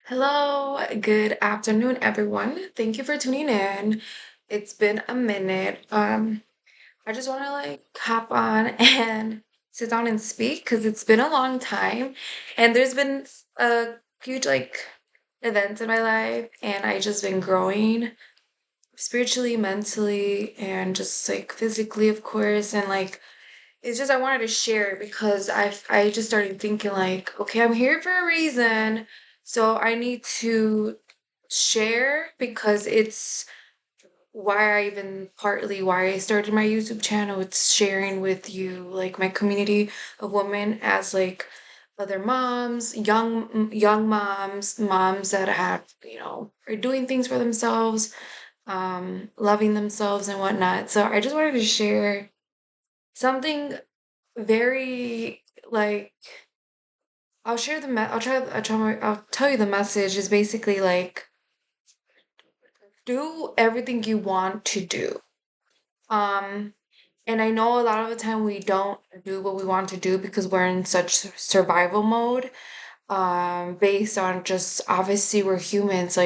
Hello, good afternoon, everyone. Thank you for tuning in. It's been a minute. I just want to hop on and sit down and speak because it's been a long time, and there's been a huge events in my life, and I just been growing spiritually, mentally, and just physically, of course, and it's just I wanted to share it because I just started thinking okay, I'm here for a reason. So I need to share because it's why I even partly why I started my YouTube channel. It's sharing with you my community of women as other moms, young moms, moms that are doing things for themselves, loving themselves and whatnot. So I just wanted to share something very I'll share the I'll tell you the message is basically do everything you want to do. Um and I know a lot of the time we don't do what we want to do because we're in such survival mode, based on just obviously we're humans,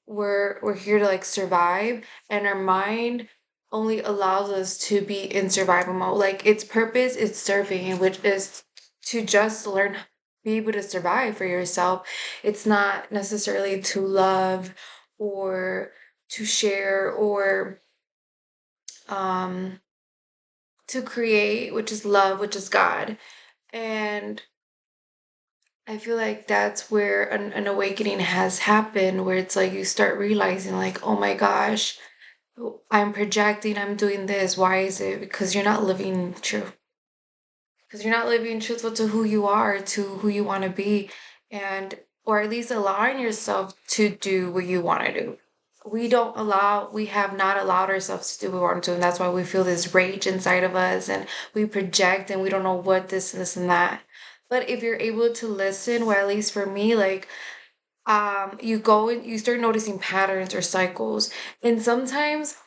we're here to survive, and our mind only allows us to be in survival mode. Like its purpose is serving, which is to just learn, be able to survive for yourself. It's not necessarily to love or to share or um to create, which is love, which is God. And I feel like that's where an awakening has happened, where it's like you start realizing, oh my gosh, I'm projecting, I'm doing this. Why is it? Because you're not living true. Because you're not living truthful to who you are, to who you want to be, and or at least allowing yourself to do what you want to do. We have not allowed ourselves to do what we want to do, and that's why we feel this rage inside of us, and we project, and we don't know what this and that. But if you're able to listen, well, at least for me, you go and you start noticing patterns or cycles, and sometimes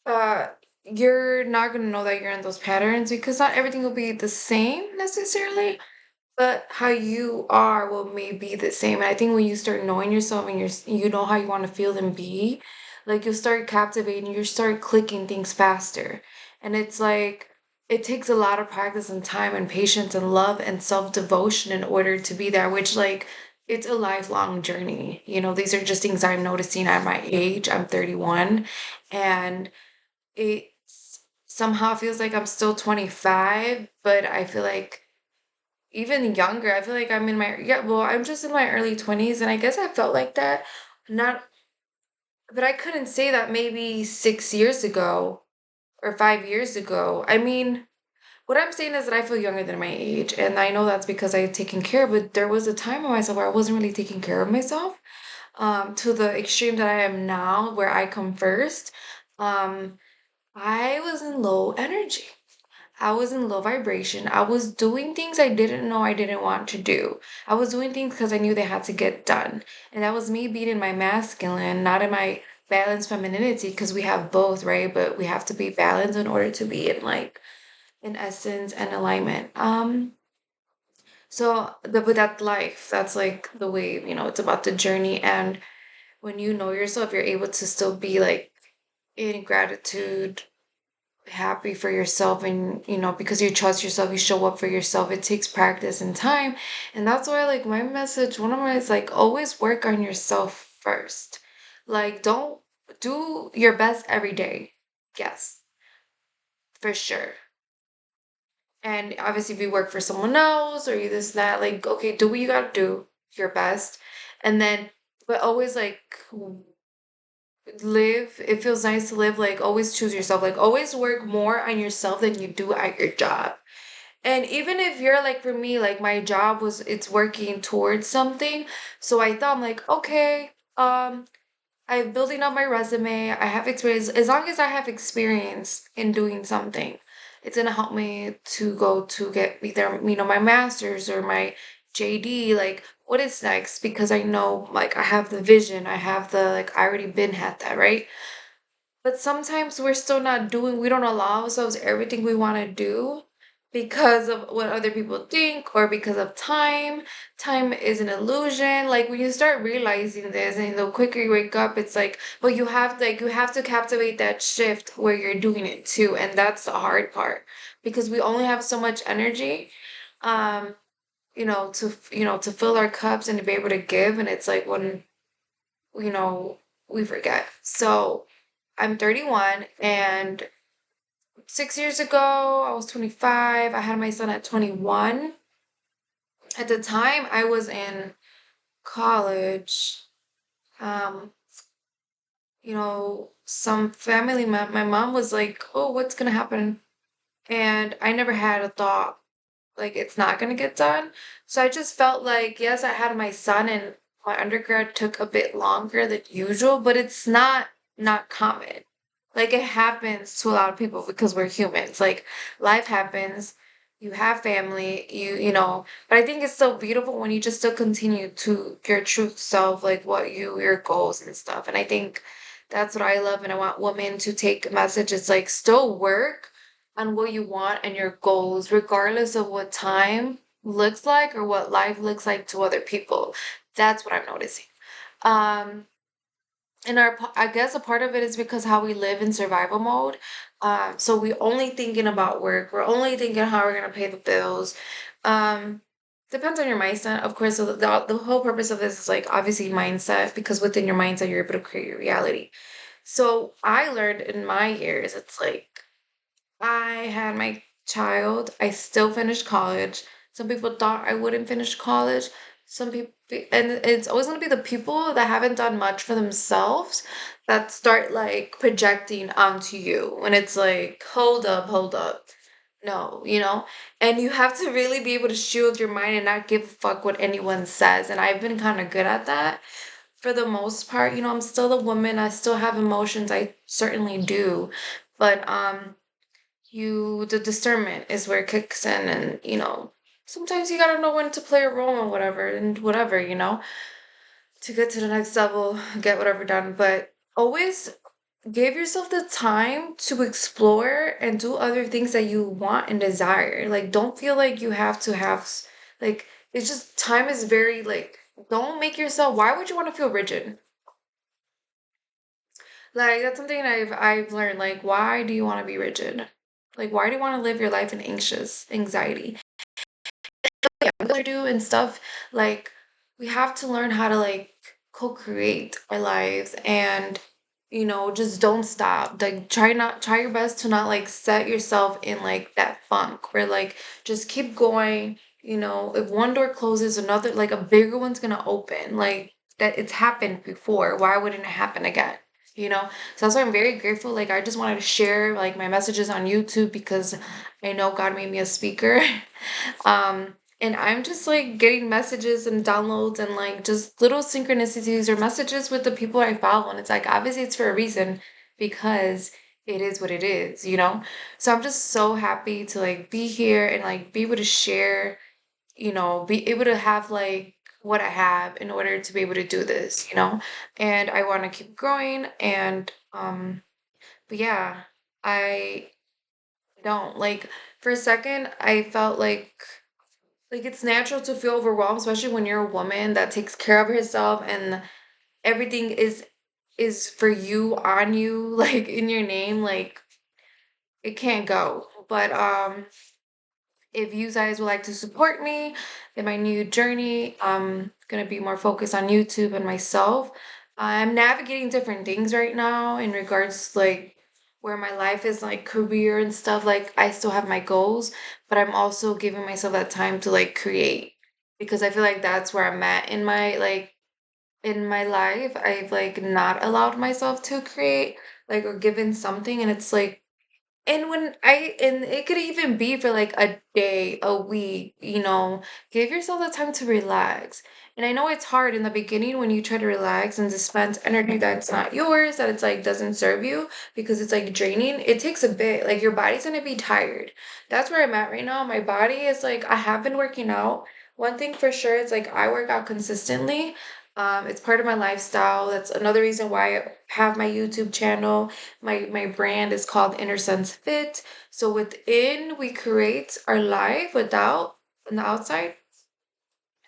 uh you're not going to know that you're in those patterns because not everything will be the same necessarily, but how you are will may be the same. And I think when you start knowing yourself and you know how you want to feel and be, you'll start captivating, you start clicking things faster. And it's like it takes a lot of practice and time and patience and love and self-devotion in order to be there, which it's a lifelong journey. These are just things I'm noticing at my age. I'm 31, and it somehow feels like I'm still 25, but I feel like even younger. I feel like I'm in my yeah, well, I'm just in my early 20s, and I guess I felt like that. Not but I couldn't say that maybe 6 years ago or 5 years ago. I mean, what I'm saying is that I feel younger than my age, and I know that's because I had taken care, but there was a time in myself where I wasn't really taking care of myself, to the extreme that I am now, where I come first. Um, I was in low energy. I was in low vibration. I was doing things I didn't know I didn't want to do. I was doing things because I knew they had to get done. And that was me being in my masculine, not in my balanced femininity, because we have both, right? But we have to be balanced in order to be in in essence and alignment. But that life, that's the way, it's about the journey. And when you know yourself, you're able to still be in gratitude, happy for yourself, and because you trust yourself, you show up for yourself. It takes practice and time, and that's why my message, one of mine is always work on yourself first. Don't do your best every day. Yes, for sure. And obviously if you work for someone else or you this that, okay, do what you gotta do, your best. And then but always live, it feels nice to live, always choose yourself, always work more on yourself than you do at your job. And even if you're for me, my job was it's working towards something. So I thought I'm okay, I'm building up my resume. I have experience. As long as I have experience in doing something, it's gonna help me to go to get either, my master's or my JD. What is next? Because I know I have the vision, I have the I already been had that, right? But sometimes we're still not doing, we don't allow ourselves everything we want to do because of what other people think or because of time. Time is an illusion. Like when you start realizing this and the quicker you wake up, it's like, but you have to captivate that shift where you're doing it too. And that's the hard part because we only have so much energy. Um, to fill our cups and to be able to give. And it's like when, you know, we forget. So I'm 31 and 6 years ago, I was 25. I had my son at 21. At the time, I was in college. Um, some my mom was like, "Oh, what's gonna happen?" And I never had a thought like it's not gonna get done. So I just felt like, yes, I had my son, and my undergrad took a bit longer than usual, but it's not common. Like it happens to a lot of people because we're humans. Like life happens, you have family, but I think it's so beautiful when you just still continue to your true self, like your goals and stuff. And I think that's what I love, and I want women to take a message. It's like still work on what you want and your goals, regardless of what time looks like or what life looks like to other people. That's what I'm noticing. Um, and I guess a part of it is because how we live in survival mode. So we only thinking about work. We're only thinking how we're gonna pay the bills. Um, Depends on your mindset, of course. So the whole purpose of this is like obviously mindset because within your mindset you're able to create your reality. So I learned in my years, it's like I had my child. I still finished college. Some people thought I wouldn't finish college. Some people, and it's always going to be the people that haven't done much for themselves that start like projecting onto you. When it's like, hold up, hold up. No, and you have to really be able to shield your mind and not give a fuck what anyone says. And I've been kind of good at that for the most part. I'm still a woman. I still have emotions. I certainly do. But the discernment is where it kicks in, and sometimes you gotta know when to play a role and whatever, to get to the next level, get whatever done. But always give yourself the time to explore and do other things that you want and desire. Like don't feel like you have to like it's just time is very like don't make yourself, why would you want to feel rigid? Like that's something I've learned. Like why do you want to be rigid? Like why do you want to live your life in anxiety? To do and stuff, like we have to learn how to like co-create our lives, and just don't stop. Like try your best to not like set yourself in like that funk where like just keep going. If one door closes, another, like a bigger one's gonna open. Like that, it's happened before, why wouldn't it happen again? So that's why I'm very grateful. Like I just wanted to share like my messages on YouTube because I know God made me a speaker. um and I'm just like getting messages and downloads and like just little synchronicities or messages with the people I follow. And it's like, obviously, it's for a reason because it is what it is? So I'm just so happy to like be here and like be able to share, be able to have like what I have in order to be able to do this. And I want to keep growing. But yeah, I don't like for a second, I felt like it's natural to feel overwhelmed, especially when you're a woman that takes care of herself and everything is for you, on you, like in your name. Like it can't go. But if you guys would like to support me in my new journey, I'm gonna be more focused on YouTube and myself. I'm navigating different things right now in regards to like where my life is, like career and stuff. Like I still have my goals, but I'm also giving myself that time to like create because I feel like that's where I'm at in my life. I've like not allowed myself to create like or given something, and it's like and it could even be for like a day, a week, give yourself the time to relax. And I know it's hard in the beginning when you try to relax and dispense energy that's not yours, that it's like doesn't serve you because it's like draining. It takes a bit, like your body's gonna be tired. That's where I'm at right now. My body is like, I have been working out. One thing for sure is like I work out consistently. It's part of my lifestyle. That's another reason why I have my YouTube channel. My brand is called Inner Sense Fit. So within we create our life without on the outside.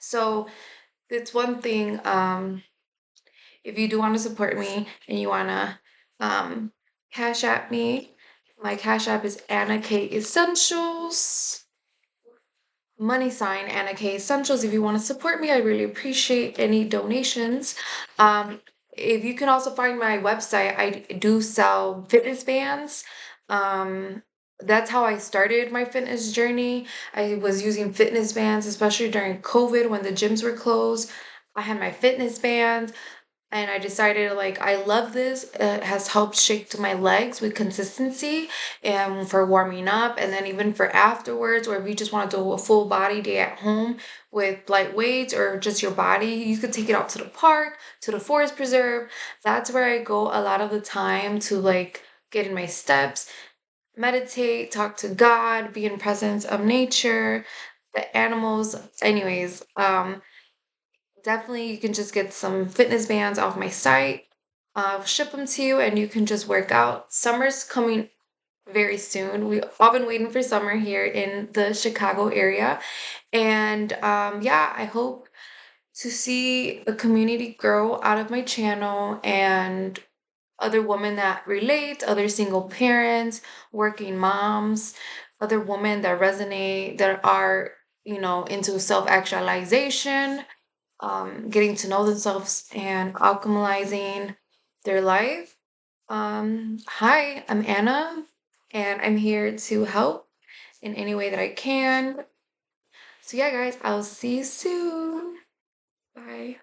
So it's one thing. If you do want to support me and you wanna cash app me, my cash app is Anna K Essentials. Money sign Anna K Essentials. If you want to support me, I really appreciate any donations. Um, if you can also find my website, I do sell fitness bands. Um, that's how I started my fitness journey. I was using fitness bands, especially during COVID when the gyms were closed. I had my fitness bands and I decided like I love this. It has helped shape my legs with consistency and for warming up, and then even for afterwards, or if you just want to do a full body day at home with light weights or just your body, you could take it out to the park, to the forest preserve. That's where I go a lot of the time to like get in my steps, meditate, talk to God, be in presence of nature, the animals. Anyways, definitely you can just get some fitness bands off my site. I'll ship them to you and you can just work out. Summer's coming very soon. We've all been waiting for summer here in the Chicago area. And yeah, I hope to see a community grow out of my channel and other women that relate, other single parents, working moms, other women that resonate, that are, into self actualization, getting to know themselves and alchemizing their life. Hi, I'm Anna, and I'm here to help in any way that I can. So, yeah, guys, I'll see you soon. Bye.